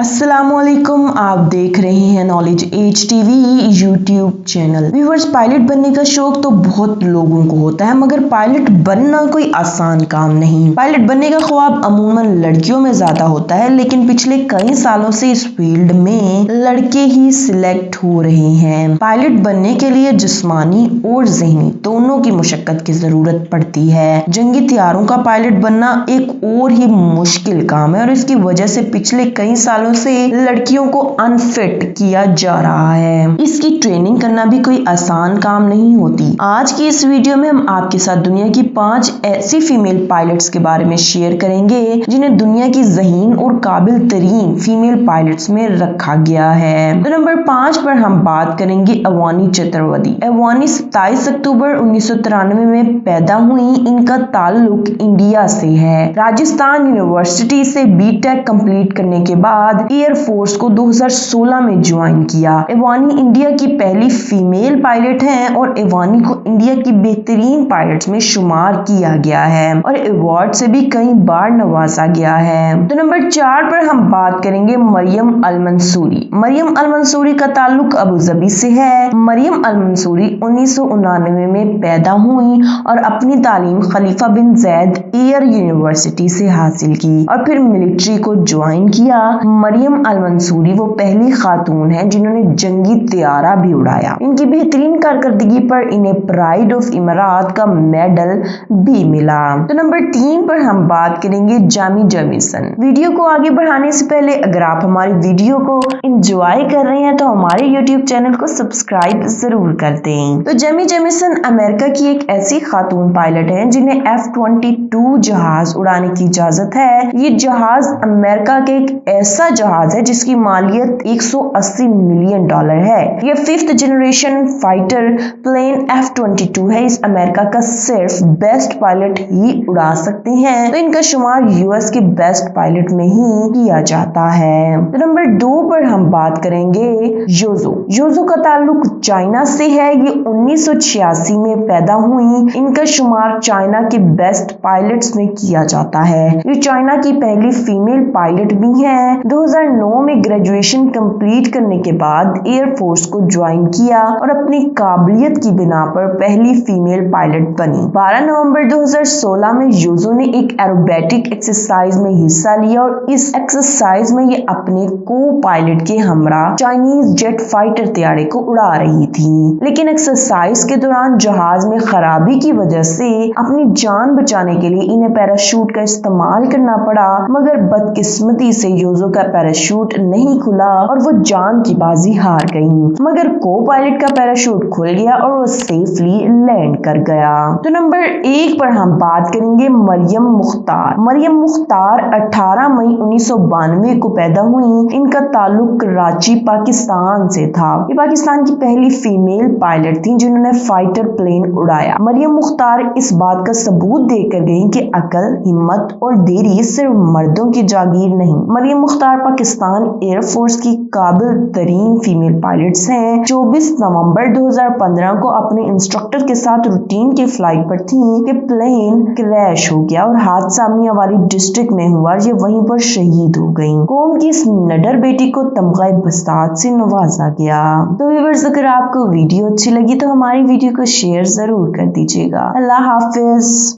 अस्सलाम वालेकुम, आप देख रहे हैं knowledge edge TV YouTube channel. Viewers, pilot बनने का शौक तो बहुत लोगों को होता है, मगर पायलट बनना कोई आसान काम नहीं। पायलट बनने का ख्वाब अमूमन लड़कियों में ज्यादा होता है, लेकिन पिछले कई सालों से इस फील्ड में लड़के ही सिलेक्ट हो रहे हैं। पायलट बनने के लिए जिस्मानी और ज़हनी दोनों की मुशक्कत की जरूरत पड़ती है। जंगी तैयारों का पायलट बनना एक और ही मुश्किल काम है और इसकी वजह से पिछले कई सालों से लड़कियों को अनफिट किया जा रहा है। इसकी ट्रेनिंग करना भी कोई आसान काम नहीं होती। आज की इस वीडियो में हम आपके साथ दुनिया की 5 ऐसी फीमेल पायलट्स के बारे में शेयर करेंगे जिन्हें दुनिया की ज़हीन और काबिल तरीन फीमेल पायलट्स में रखा गया है। तो नंबर 5 पर हम बात करेंगे अवानी चतुर्वेदी। अवानी 27 अक्टूबर 1993 में पैदा हुई। इनका ताल्लुक इंडिया से है। राजस्थान यूनिवर्सिटी से बीटेक कंप्लीट करने के बाद एयर फोर्स को 2016 में ज्वाइन किया। एवानी इंडिया की पहली फीमेल पायलट हैं और एवानी को इंडिया की बेहतरीन पायलट्स में शुमार किया गया है और अवार्ड से भी कई बार नवाजा गया है। तो नंबर 4 पर हम बात करेंगे मरियम अल मंसूरी। मरियम अल मंसूरी का ताल्लुक अबू धाबी से है। मरियम अल मंसूरी 1999 में पैदा हुई और अपनी तालीम खलीफा बिन जैद एयर यूनिवर्सिटी से हासिल की और फिर मिलिट्री को ज्वाइन किया। मरियम अल मंसूरी वो पहली खातून है जिन्होंने जंगी तैयारा भी उड़ाया। इनकी बेहतरीन कारकर्दगी पर इन्हें प्राइड ऑफ इमारात का मेडल भी मिला। तो नंबर 3 पर हम बात करेंगे जामी जेमिसन। वीडियो को आगे बढ़ाने से पहले अगर आप हमारी वीडियो को एंजॉय कर रहे हैं तो हमारे यूट्यूब चैनल को सब्सक्राइब जरूर कर दें। तो जामी जेमिसन अमेरिका की एक ऐसी खातून पायलट है जिन्हें F-22 जहाज उड़ाने की इजाजत है। ये जहाज अमेरिका के एक ऐसा जहाज है जिसकी मालियत $180 मिलियन है। ये 5th generation fighter plane F-22 है। इस अमेरिका का सिर्फ बेस्ट पायलट ही उड़ा सकते हैं, तो इनका शुमार यूएस के बेस्ट पायलट में ही किया जाता है। तो नंबर 2 पर हम बात करेंगे योजो। योजो का ताल्लुक चाइना से है। ये 1986 में पैदा हुई। इनका शुमार चाइना के बेस्ट पायलट्स में किया जाता है। ये चाइना की पहली फीमेल पायलट भी है। 2009 में ग्रेजुएशन कंप्लीट करने के बाद एयर फोर्स को ज्वाइन किया और अपनी काबिलियत की बिना पर पहली फीमेल पायलट बनी। 12 नवंबर 2016 में योजो ने एक एरोबेटिक एक्सरसाइज में हिस्सा लिया और इस एक्सरसाइज में ये अपने को पायलट के हमरा चाइनीज जेट फाइटर तैयारे को उड़ा रही थी, लेकिन एक्सरसाइज के दौरान जहाज में खराबी की वजह से अपनी जान बचाने के लिए इन्हें पैराशूट का इस्तेमाल करना पड़ा, मगर बदकिस्मती से योजो का पैराशूट नहीं खुला और वो जान की बाजी हार गई। मगर को पायलट का पैराशूट खुल गया और वो सेफली लैंड कर गया। तो नंबर 1 पर हम बात करेंगे मरियम मुख्तार। मरियम मुख्तार 18 मई 1992 को पैदा हुई। इनका ताल्लुक कराची पाकिस्तान से था। ये पाकिस्तान की पहली फीमेल पायलट थी जिन्होंने फाइटर प्लेन उड़ाया। मरियम मुख्तार इस बात का सबूत देकर गई कि अकल, हिम्मत और देरी सिर्फ मर्दों की जागीर नहीं। मरियम मुख्तार पाकिस्तान एयर फोर्स की काबिल तरीन फीमेल पायलट्स हैं। 24 नवंबर 2015 को अपने इंस्ट्रक्टर के साथ रूटीन की फ्लाइट पर थी कि प्लेन क्रैश हो गया और हादसा मियां वाली डिस्ट्रिक्ट में हुआ। ये वहीं पर शहीद हो गई। कौम की इस नडर बेटी को तमग़े बसात से नवाजा गया। तो व्यूअर्स, अगर आपको वीडियो अच्छी लगी तो हमारी वीडियो को शेयर जरूर कर दीजिएगा। अल्लाह हाफिज।